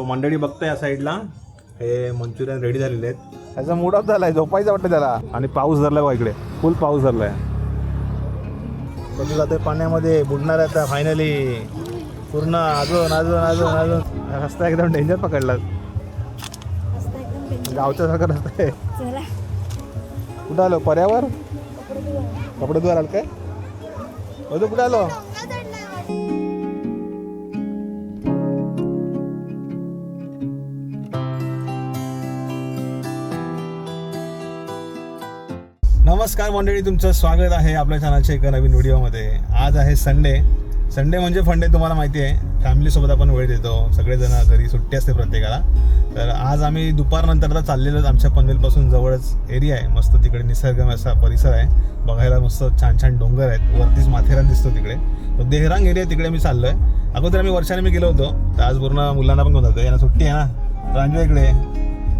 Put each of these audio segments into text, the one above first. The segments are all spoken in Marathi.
मंडळी बघतोय या साईडला हे मंचुरियन रेडी झालेले आहेत. त्याचा मूड ऑफ झालाय, झोपायचं वाटतं त्याला. आणि पाऊस धरलाय बघा, इकडे फुल पाऊस धरलाय. कधी जातोय पाण्यामध्ये, बुडणार आहे आता फायनली पूर्ण. अजून अजून अजून अजून रस्ता एकदम डेंजर पकडला, गावच्या सारखा रस्ता आहे. कुठं आलो? पर्यावर कपडे धुवायला आलो काय? कुठं आलो? नमस्कार मंडळी, तुमचं स्वागत आहे आपल्या चॅनलच्या एका नवीन व्हिडिओमध्ये. आज आहे संडे. संडे म्हणजे फंडे तुम्हाला माहिती आहे, फॅमिलीसोबत आपण वेळ देतो. सगळेजण घरी सुट्टी असते प्रत्येकाला. तर आज आम्ही दुपारनंतर आता चाललेलो. आमच्या पनवेलपासून जवळच एरिया आहे, मस्त तिकडे निसर्गमय असा परिसर आहे. बघायला मस्त छान छान डोंगर आहेत, वरतीच माथेरान दिसतो तिकडे. तो देहरांग एरिया तिकडे मी चाललो आहे. अगोदर आम्ही वर्षाने मी गेलो होतो, तर आज पूर्ण मुलांना पण घेऊन जातो. यांना सुट्टी आहे ना, रांजू इकडे.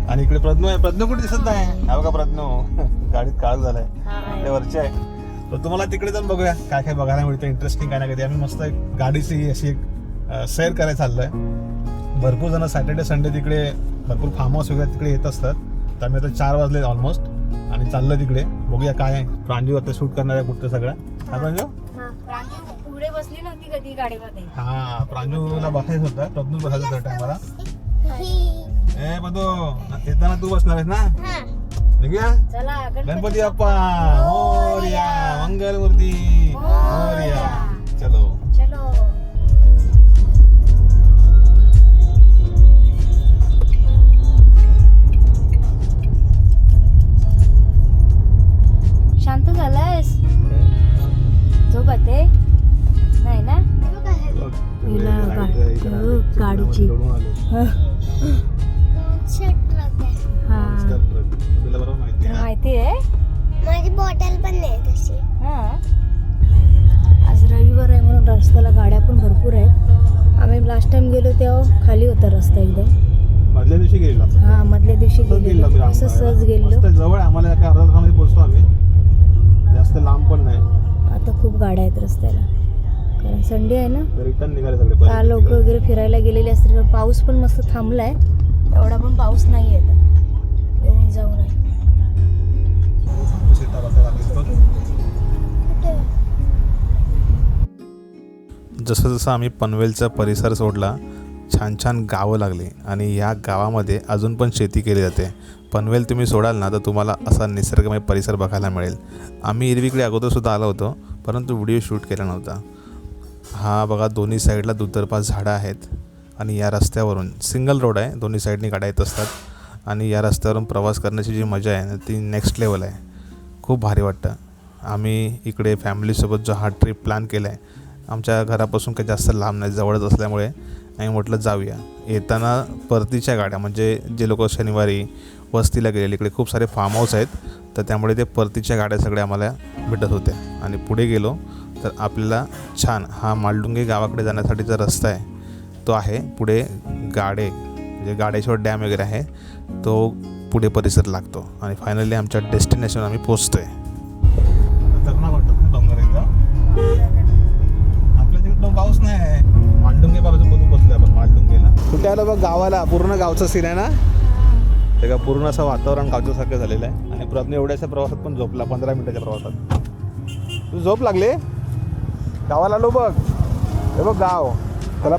आणि इकडे प्रज्ञू आहे. प्रज्ञू कुठे दिसत नाही, हा बघा प्रज्ञू गाडीत काळ झालाय, ते वरचे आहे. तर तुम्हाला तिकडे जाऊन बघूया काय काय बघायला मिळतं इंटरेस्टिंग काय ना कधी. आम्ही मस्त गाडीची अशी एक सैर करायला चाललोय. भरपूर जण सॅटर्डे संडे तिकडे भरपूर फार्म हाऊस वगैरे तिकडे येत असतात. तर आम्ही आता 4 वाजले ऑलमोस्ट आणि चाललोय तिकडे. बघूया काय आहे. प्रांजू आता शूट करणार आहे कुठं सगळं. हा प्रांजू पुढे बसली नव्हती कधी गाडीमध्ये. हा, प्रांजूला बसायचं होतं, प्रज्ञू बसायचं होतं टायमाला. ए बदो, येताना तू बसणार आहेस ना? चला गणपती बाप्पा मोरया, मंगलमूर्ती मोरया. चलो चलो. शांत झालायस? झोप येते नाही ना? गाडीची माहिती आहे. माझी बॉटल पण नाही तशी. आज रविवार आहे म्हणून रस्त्याला गाड्या पण भरपूर आहेत. आम्ही लास्ट टाइम गेलो तेव्हा खाली होता रस्ता एकदम. मधल्या दिवशी गेलो. हा, मधल्या दिवशी गेलो, असं सहज गेलो. जवळ आम्हाला अर्धा तासामध्ये पोहोचतो आम्ही, जास्त लांब पण नाही. आता खूप गाड्या आहेत रस्त्याला, कारण संडे आहे ना. रिटर्न निघाले सगळे. काल लोक वगैरे फिरायला गेलेले असतील. पाऊस पण मस्त थांबलाय, एवढा पण पाऊस नाही आहे. येऊन जाऊन आहे. जसं जसं आम्ही पनवेलचा परिसर सोडला, छान छान गावं लागली आणि या गावामध्ये अजून पण शेती केली जाते. पनवेल तुम्ही सोडाल ना तर तुम्हाला असा निसर्गमय परिसर बघायला मिळेल. आम्ही इरवीकडे अगोदरसुद्धा आलो होतो, परंतु व्हिडिओ शूट केला नव्हता. हा बघा, दोन्ही साईडला दुतर्फा झाडं आहेत आणि या रस्त्यावरून सिंगल रोड आहे, दोन्ही साईडनी गाड्या येत असतात. आणि या रस्त्यावरून प्रवास करण्याची जी मजा आहे ना, ती नेक्स्ट लेवल आहे. खूप भारी वाटतं. आम्ही इकडे फॅमिलीसोबत जो हा ट्रिप प्लॅन केला आहे, आमच्या घरापासून काही जास्त लांब नाही, जवळच असल्यामुळे आम्ही म्हटलं जाऊया. येताना परतीच्या गाड्या, म्हणजे जे लोक शनिवारी वस्तीला गेलेले, इकडे खूप सारे फार्म हाऊस आहेत, तर त्यामुळे ते परतीच्या गाड्या सगळ्या आम्हाला भेटत होत्या. आणि पुढे गेलो तर आपल्याला छान हा मालडुंगे गावाकडे जाण्यासाठीचा रस्ता आहे, तो आहे. पुढे गाडे, म्हणजे गाडेश्वर डॅम वगैरे आहे, तो पुढे परिसर लागतो. आणि फायनली आमच्या डेस्टिनेशनवर आम्ही पोचतो आहे. आपल्या तिकडे पाऊस नाही आहे. मालडुंगे पासून पोचलो आपण मालडुंगेला. कुठे आलो बघ, गावाला. पूर्ण गावचं सीन आहे ना, ते का पूर्ण असं वातावरण गावच्यासारखं झालेलं आहे. आणि प्रज्ञू एवढ्याशा प्रवासात पण झोपला, 15 मिनिटाच्या प्रवासात. तू झोप लागले? गावाला आलो बघ, हे बघ गाव. त्याला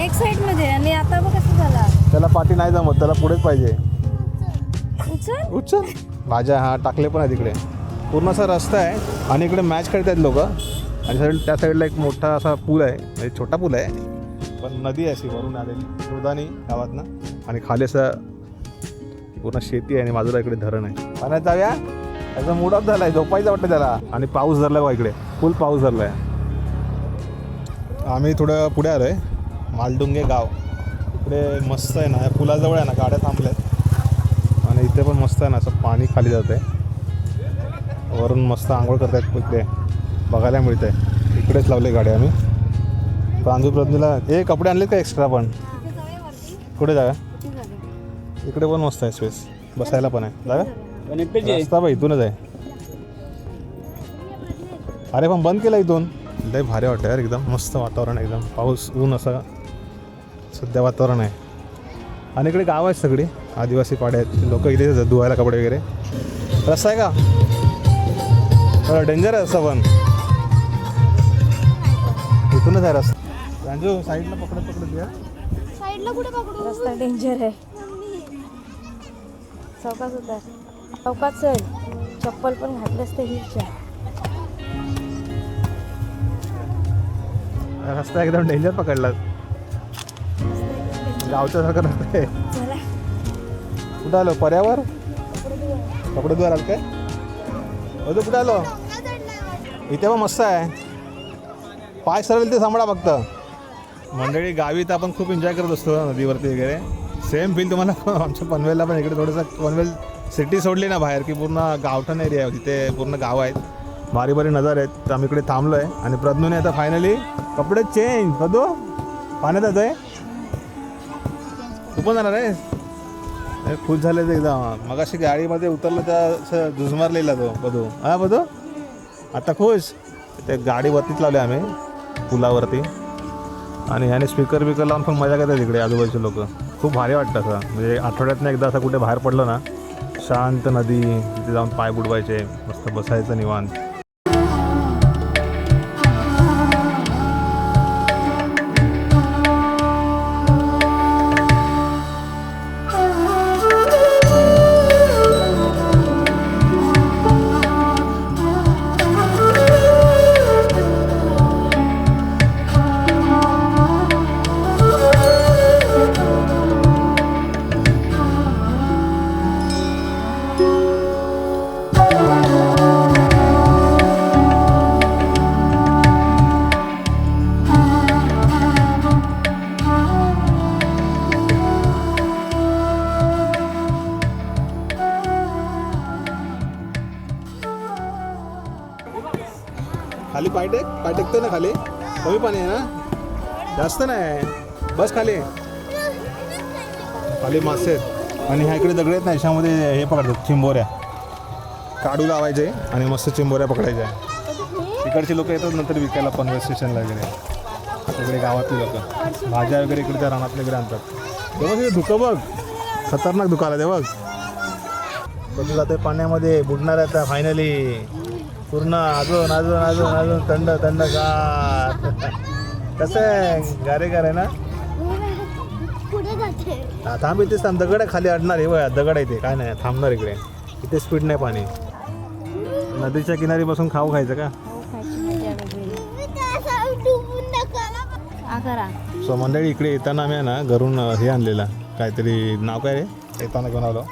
एक साइड मध्ये आणि आता बघ कसं झाला. त्याला पाठी नाही जमत, त्याला पुढेच पाहिजे. उचल भाज्या हा टाकले पण आहे तिकडे. पूर्ण असा रस्ता आहे आणि इकडे मॅच खेळत आहेत लोक. आणि त्या साईडला एक मोठा असा पूल आहे, म्हणजे छोटा पूल आहे, पण नदी आहे अशी वरून आलेली दुधानी गावातनं. आणि खाली असं पूर्ण शेती आहे आणि बाजूला इकडे धरण आहे. पाण्यात जाऊया, त्याचा मूड ऑफ झालाय, झोपायचं वाटतं त्याला. आणि पाऊस धरलाय बघा, इकडे फुल पाऊस धरलाय. आम्ही थोडं पुढे आलो आहे, मालडुंगे गाव. इकडे मस्त आहे ना, पुलाजवळ आहे ना, गाड्या थांबल्यात. आणि इथे पण मस्त आहे ना, असं पाणी खाली जात आहे, वरून मस्त आंघोळ करतायत इकडे बघायला मिळतंय. इकडेच लावले गाड्या आम्ही. प्रांजू प्रज्ञूला कपडे आणलेत का एक्स्ट्रा पण? कुठे जागा? इकडे पण मस्त आहे स्पेस, बसायला पण आहे जागा. रस्ता बघ इथूनच आहे. अरे पण बंद केला इथून. लय भारी वाटतं यार, एकदम मस्त वातावरण, एकदम पाऊस ऊन असं सध्या वातावरण आहे. आणि इकडे गाव आहेत सगळी आदिवासी पाड्या आहेत. लोक इथे येतात धुवायला कपडे वगैरे. रस्ता आहे का डेंजर आहे रस्ता पण इथूनच आहे रस्ता. रांजू साईडला पकडत या. साईडला कुठे पकडू? रस्ता डेंजर आहे. चौकात उतर. चौकात चल. चप्पल पण घातलंस तर हिलच्या. रस्ता एकदम डेंजर पकडला. गावच्या सारखं रस्ता आहे. चला कुठं आलो पर्यावर कपडे धुवायला काय अजून कुठं आलो. इथे पण मस्त आहे. पाय सरळ ते सांभाळा फक्त. मंडळी गावी तर आपण खूप एन्जॉय करत असतो नदीवरती वगैरे. सेम फील तुम्हाला आमच्या पनवेलला पण इकडे थोडंसं पनवेल सिटी सोडली ना बाहेर की पूर्ण गावठण एरिया आहे. तिथे पूर्ण गाव आहेत. भारी भारी नजर आहेत. तर आम्ही इकडे थांबलो आहे आणि प्रज्ञूने आता फायनली कपडे चेंज. प्रज्ञू पाण्यात येतो आहे. तू पण जाणार आहे. खुश झाले ते एकदम. मग अशी गाडीमध्ये उतरलं तर असं झुजमारलेला तो बधू. हा बधू आता खुश. ते गाडी वरतीच लावली आम्ही पुलावरती आणि ह्याने स्पीकर लावून पण मजा करतात इकडे आजूबाजूचे लोक. खूप भारी वाटतं असं. म्हणजे आठवड्यातनं एकदा असं कुठे बाहेर पडलं ना शांत नदी तिथे जाऊन पाय बुडवायचे मस्त बसायचं निवांत. खाली पाय टेकतो ना खाली. कमी पाणी आहे ना जास्त नाही. बस खाली खाली मासे आहेत आणि ह्या इकडे दगड आहेत ना याच्यामध्ये हे पकडतात चिंबोऱ्या. काढू लावायचे आणि मस्त चिंबोऱ्या पकडायच्या. इकडचे लोक येतात नंतर विकायला पनवेल स्टेशनला वगैरे. इकडे गावातले लोक भाज्या वगैरे इकडच्या रानातले वगैरे आणतात. तेव्हा तिथे धुकं बघ खतरनाक धुकं आलं ते बघ. कसं जाते पाण्यामध्ये बुडणार आहे आता फायनली. पूर्ण अजून अजून अजून अजून थंड थंड गार. कसं आहे गारेगार आहे ना. पुढे जाते. थांब इथेच थांब. दगड आहे खाली अडणार आहे बघा. दगड आहे ते काय नाही थांबणार इकडे. इथे स्पीड नाही पाणी. नदीच्या किनारी बसून खाऊ खायचं का. सो मंडळी इकडे येताना आम्ही आहे ना घरून हे आणलेलं काहीतरी नाव काय रे येताना घेऊन आलो.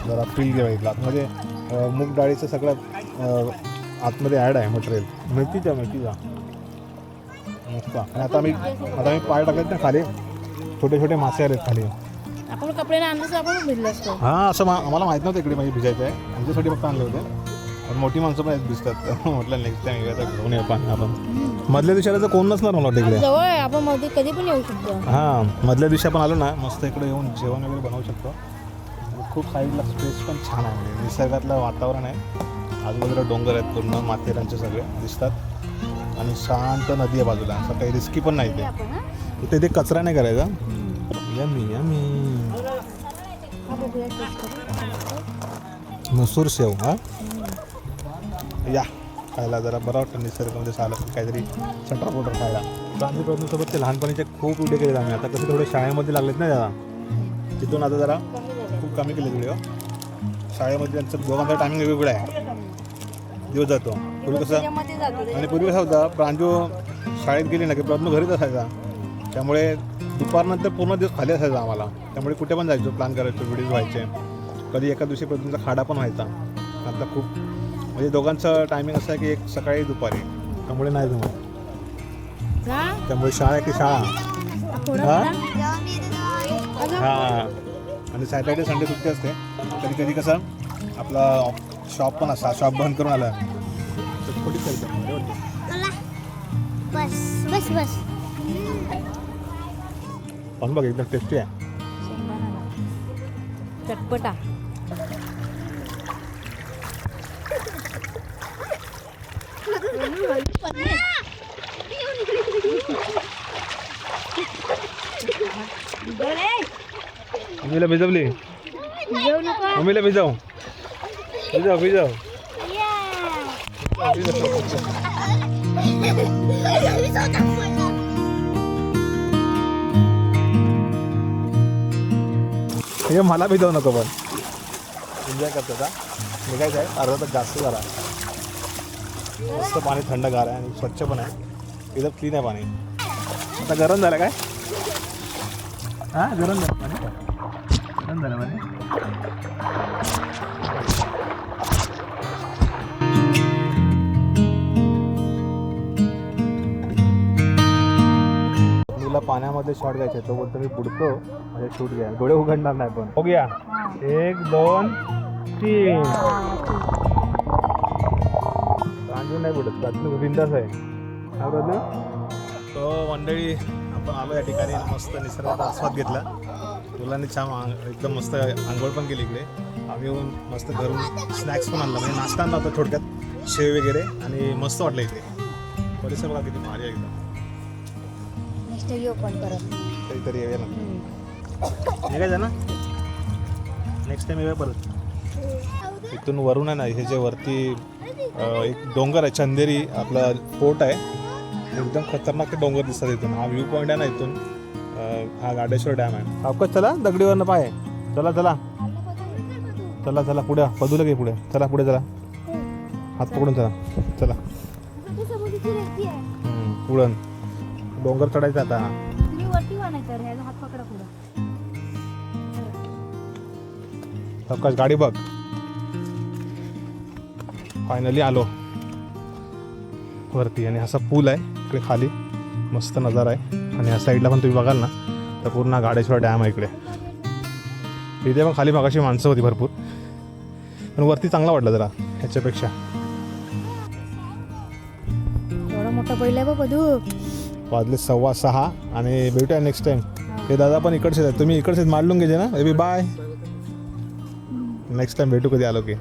जरा फील घ्या इथला आतमध्ये मूग डाळीचं सगळं आतमध्ये ॲड आहे मटेरियल. मेथीचा मस्त. आणि आता मी पाय टाकलेत ना खाली. छोटे छोटे मासे आलेत खाली. आपण कपडे आणलं आपण भिजलो असतो. हां असं आम्हाला माहीत नव्हतं इकडे म्हणजे भिजायचं आहे. आमच्यासाठी फक्त आणले होते. पण मोठी माणसं पण भिजतात. म्हटलं नेक्स्ट टाइम घेऊन येऊ पाणी आपण. मधल्या दिवसाला तर कोण नसणार मला वाटतं इकडे. जवळ आहे आपण मध्ये कधी पण येऊ शकतो. हां मधल्या दिवशी आपण आलो ना मस्त इकडे येऊन जेवण वगैरे बनवू शकतो. खूप साईडला स्पेस पण छान आहे. म्हणजे निसर्गातलं वातावरण आहे. आजूबाजूला डोंगर आहेत पूर्ण माथेरानचे सगळे दिसतात आणि शांत नदी आहे बाजूला. असं काही रिस्की पण नाही ते. इथे कचरा नाही करायचा. यमी यमी मसूर शेव. हां या खायला जरा बरं वाटतं निसर्गामध्ये साला काहीतरी सटर पोटर खायला. गांधीप्रज्ञासोबत ते लहानपणीचे खूप व्हिडिओ केलेत आम्ही. आता कसे थोडे शाळेमध्ये लागलेत ना जरा तिथून आता जरा खूप कमी केले व्हिडिओ. शाळेमध्ये त्यांचं दोघांचा टायमिंग वेगवेगळा आहे. दिवस जातो पूर्वी कसं. आणि पूर्वी कसा होता प्रांजू शाळेत गेली ना की प्रज्ञू घरीच असायचा. त्यामुळे दुपारनंतर पूर्ण दिवस खाली असायचा आम्हाला. त्यामुळे कुठे पण जायचो प्लॅन करायचो व्हिडिओ व्हायचे. कधी एका दिवशी प्रज्ञूचा खाडा पण व्हायचा. आता खूप म्हणजे दोघांचं टायमिंग असं आहे की एक सकाळी दुपारी. त्यामुळे नाही जमत. त्यामुळे शाळा की शाळा. हां आणि सॅटर्डे संडे सुट्टी असते. कधी कधी कसं आपला शॉप पण असता. शॉप बंद करून आला थोडी करतो. बस बस बस. पण बघ एकदम टेस्टी आहे. चटपटा. मम्मीला भिजवली. जाऊ नका. मम्मीला भिजव. भिजव. हे मला भिजवू नको पण. एन्जॉय करतो का? निघायचं आहे. अर्धा तास जास्त झाला. मस्त पाणी थंडगार आहे आणि स्वच्छ पण आहे. एकदम क्लीन आहे पाणी. आता गरम झालं काय? हां गरम झालं पाणी. गरम झालं पाणी. तुला पाण्यामध्ये शॉट घ्यायचे तो बोलतो मी बुडतो म्हणजे शूट घ्या. डोळे उघडणार नाही पण. हो गया. 1 2 3. रांजून नाही बुडत त्यातलं बिंदास आहे. तो मंडळी आपण आलो या ठिकाणी. मस्त निसर्गाचा आस्वाद घेतला. मुलांनी छान एकदम मस्त आंघोळ पण केली इकडे. आम्ही येऊन मस्त घरून स्नॅक्स पण आणला म्हणजे नाश्ता आणला होता थोडक्यात. शेव वगैरे आणि मस्त वाटलं इथे. परिसर बघा किती भारी आहे एकदम. नेक्स्ट येऊ पण परत. कधीतरी येऊया ना. निघायचं ना नेक्स्ट टाइम येऊया परत. इथून वरून आहे ना हे जे वरती एक डोंगर आहे चंदेरी आपला फोर्ट आहे. एकदम खतरनाक डोंगर दिसतात इथून. हा व्ह्यू पॉईंट आहे ना इथून. हा गाडेश्वर डॅम आहे. अवकाश चला दगडीवरनं पाय. चला पुढे पदूला घे पुढे. चला पुढे चला. हात पकडून चला. पुढं डोंगर चढायचा आता. तुम्ही वरती व्हा नाही तर ह्याला हात पकडा पुढं. अवकाश गाडी बघ. फायनली आलो वरती आणि असा पूल आहे इकडे खाली. मस्त नजारा आहे. आणि या साईडला पण तुम्ही बघाल ना तर पूर्ण गाडेश्वर डॅम आहे इकडे. इथे पण खाली मगाशी माणसं होती भरपूर पण वरती चांगला वाटलं जरा ह्याच्यापेक्षा. एवढा मोठा बैल आहे बाबा तू. वाजले 6:15 आणि भेटूया नेक्स्ट टाइम. हे दादा पण इकडचे आहेत. तुम्ही इकडचे मांडून घ्यायचे ना. Baby bye. नेक्स्ट टाइम भेटू कधी आलो की.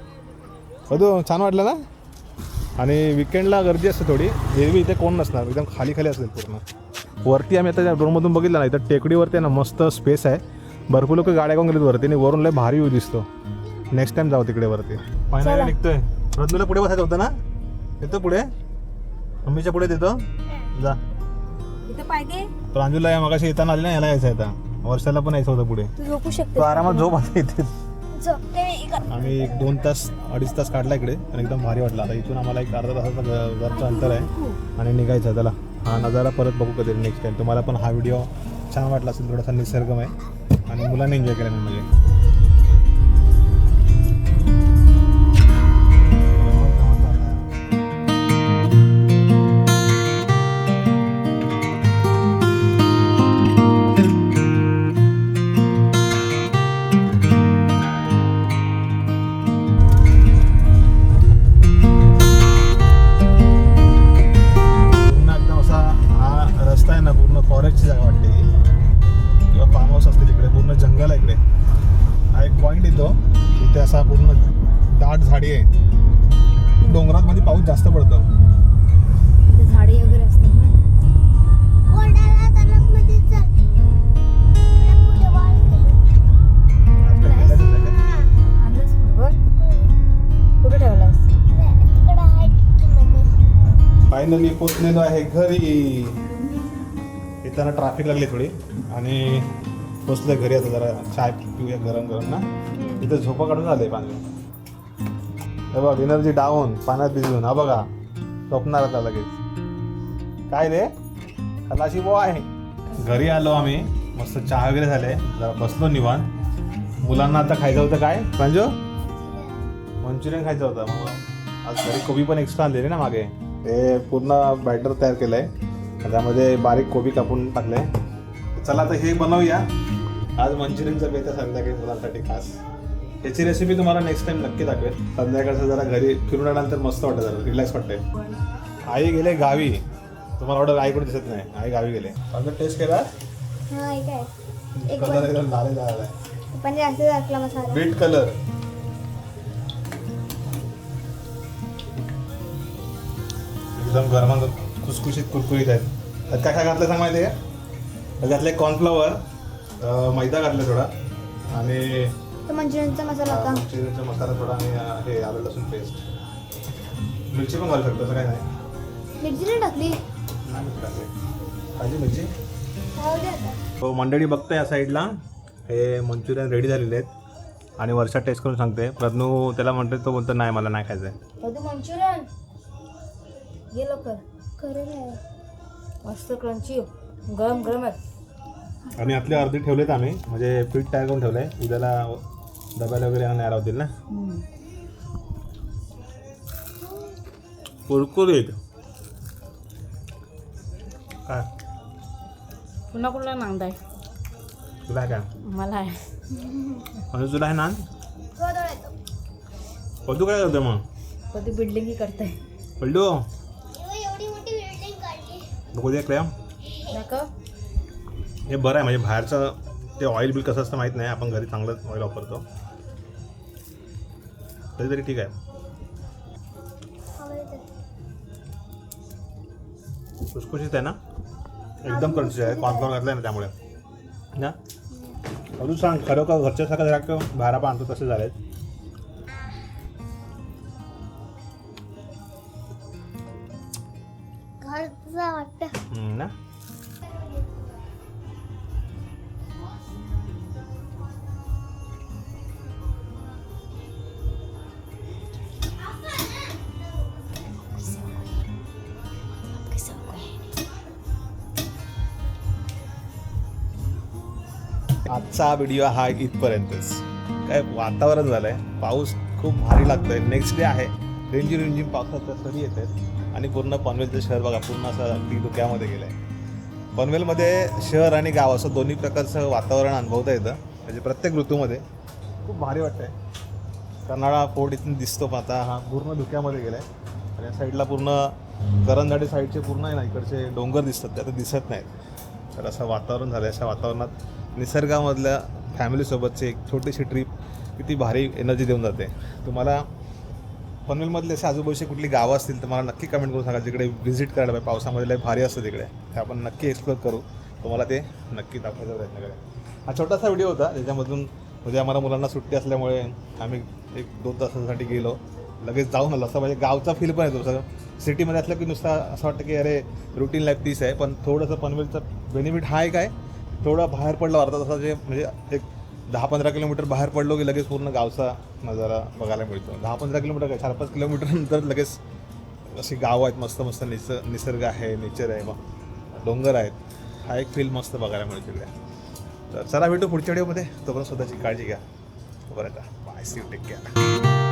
बघू छान वाटलं ना. आणि विकेंडला गर्दी असते थोडी. एरवी इथे कोण नसणार. एकदम खाली असेल पूर्ण. वरती आम्ही आता ड्रोनमधून बघितलं ना इथं टेकडीवरती ना मस्त स्पेस आहे. भरपूर लोक गाड्या घेऊन गेलेत वरती आणि वरून लय भारी व्ह्यू दिसतो. नेक्स्ट टाइम जाऊ तिकडे वरती. फायनली निघतोय. रत्नूला पुढे बसायचं होतं ना. येतो पुढे. मम्मीच्या पुढे देतो जा. इथं पाहिजे. प्रांजूला या मगाशी येताना आली ना याला यायचं आता. वर्षाला पण यायचं होतं पुढे. तू झोपू शकते. तो आरामात झोप आता इथे. झोपते. आम्ही 1-2 तास 2.5 तास काढला इकडे आणि एकदम भारी वाटलं. आता इथून आम्हाला एक अर्धा तासाचं घरचं अंतर आहे आणि निघायचं त्याला. हा नजारा परत बघू कधी नेक्स्ट टाइम. तुम्हाला पण हा व्हिडिओ छान वाटला असेल. थोडासा निसर्गमय आणि मुलांनी एन्जॉय केला म्हणजे. फॉरेस्टची जागा वाटते किंवा फार्म हाऊस असतील इकडे. पूर्ण जंगल आहे इकडे. हा एक पॉईंट येतो इथे असा पूर्ण दाट झाडी आहे. डोंगरात मध्ये पाऊस जास्त पडतो. झाडे वगैरे असतात ना. ओढायला तलावमध्ये चल. पुढे आणलंस बरोबर. कुठे ठेवलास? तिकडे आहे टिकीमध्ये. फायनली पोचलेलो आहे घरी. येताना ट्रॅफिक लागली थोडी आणि पोचले घरी. आता जरा चाय पिऊया गरम ना. इथं झोपा काढून आले पाणी. हे बघ एनर्जी डाऊन पाण्यात भिजून. हा बघा झोपणार आता लगेच. काय रे खलाशी बो आहे. घरी आलो आम्ही. मस्त चहा वगैरे झाले. जरा बसलो निवांत. मुलांना आता खायचं होतं काय प्रांजू? मंचुरियन खायचं होतं. मग आज घरी कोबी पण एक्स्ट्रा आणलेली ना मागे. ते पूर्ण बॅटर तयार केलं आहे. त्यामध्ये बारीक कोबी कापून टाकले. चला आता हे बनवूया. आज मंचुरियनचं बेत संध्याकाळी मुलांसाठी खास. याची रेसिपी तुम्हाला नेक्स्ट टाइम नक्की दाखवेल. संध्याकाळचं जरा घरी फिरून आल्यानंतर मस्त वाटतं. जरा रिलॅक्स वाटतंय. आई गेले गावी. तुम्हाला ऑर्डर आई कुठे दिसत नाही. आई गावी गेले. अजून टेस्ट केला. हा एक आहे. एक कलर एकदम लाल झाला आहे. पण जास्त टाकला मसाला. Bit colour. एकदम गरमागरम खुसखुशीत कुरकुरीत आहेत. त्यात काय काय घातलं सांग माहिती आहे? घातले कॉर्नफ्लॉवर मैदा घातला थोडा आणि तर मंचुरियनचा मसाला का मंचुरियनचा मसाला थोडा आणि हे आलं लसूण पेस्ट. मिरची पण घालू शकतो असं काय नाही. मिरची नाही टाकली. नाही मिरची टाकली. भाजी मिरची. राहू दे आता. हो मंडळी बघतोय या साईडला हे मंचुरियन रेडी झालेले आहेत आणि वर्षा टेस्ट करून सांगते. प्रज्ञू त्याला म्हणते, तो बोलतो नाही मला नाही खायचं आहे. तर मंचुरियन घे लवकर. करेल आहे. मस्त क्रंची गरम गरम आहे. आणि आपले अर्धे ठेवलेत आम्ही, म्हणजे पीठ तयार करून ठेवलं आहे, उद्याला डब्याला वगैरे नाही राहतील ना. कुरकुरीत काय पुन्हा कुठला नांदाय तुला आहे काय मला आहे. आणि तुला आहे नान. गोडवा येतो. पल्लू काय करतो मग. कधी बिल्डिंग करताय पल्लू एवढी मोठी बिल्डिंग काढली. बघू दे काय नका. हे बरं आहे, म्हणजे बाहेरचं ते ऑइल बिल कसं असतं माहीत नाही. आपण घरी चांगलं ऑइल वापरतो तरी ठीक आहे. खुसखुशीत आहे ना, एकदम क्रंची आहे. कॉर्नफ्लॉवर घातलं आहे ना त्यामुळे ना. अजून सांग खरोखर घरच्यासारखं जरा बाहेर आपण आणतो तसे झाले. घरचं वाटतं. ना आजचा व्हिडिओ हा इथपर्यंतच. काय वातावरण झालं आहे, पाऊस खूप भारी लागतो आहे. नेक्स्ट डे आहे, रिमझिम पावसाच्या सरी येत आहेत आणि पूर्ण पनवेलचं शहर बघा पूर्ण असं अगदी धुक्यामध्ये गेलं आहे. पनवेलमध्ये शहर आणि गाव असं दोन्ही प्रकारचं वातावरण अनुभवता येतं, म्हणजे प्रत्येक ऋतूमध्ये खूप भारी वाटतं आहे. कर्नाळा फोर्ट इथून दिसतो, पण आता हा पूर्ण धुक्यामध्ये गेला आहे. आणि या साईडला पूर्ण करंजाडी साईडचे पूर्ण आहे ना इकडचे डोंगर दिसतात, ते आता दिसत नाहीत. तर असं वातावरण झालं आहे. अशा वातावरणात निसर्गामधल्या फॅमिलीसोबतची एक छोटीशी ट्रिप किती भारी एनर्जी देऊन जाते. तुम्हाला पनवेलमधले असे आजूबाजूचे कुठली गावं असतील तर मला नक्की कमेंट करून सांगा, जिकडे व्हिजिट करायला पाहिजे. पावसामध्ये लय भारी असतं तिकडे, ते आपण नक्की एक्सप्लोर करू. तुम्हाला ते नक्की दाखवायचा प्रयत्न करेल. हा छोटासा व्हिडिओ होता, ज्याच्यामधून म्हणजे आम्हाला मुलांना सुट्टी असल्यामुळे आम्ही 1-2 तासासाठी गेलो, लगेच जाऊन आलो. असं म्हणजे गावचा फील पण येतो. सगळं सिटीमध्ये असलं की नुसतं असं वाटतं की अरे रुटीन लाईफ तीच आहे. पण थोडंसं पनवेलचं बेनिफिट हा एक आहे, थोडं बाहेर पडलं अर्धा तासाचे म्हणजे एक 10-15 किलोमीटर बाहेर पडलो की लगेच पूर्ण गावचा नजारा बघायला मिळतो. 10-15 किलोमीटर काय 4-5 किलोमीटर नंतर लगेच अशी गावं आहेत, मस्त मस्त निसर्ग आहे, नेचर आहे, मग डोंगर आहेत. हा एक फील मस्त बघायला मिळतो तिकडे. तर चला भेटू पुढच्या व्हिडिओमध्ये. तोपर्यंत स्वतःची काळजी घ्या. बरं का, bye, see you, take care.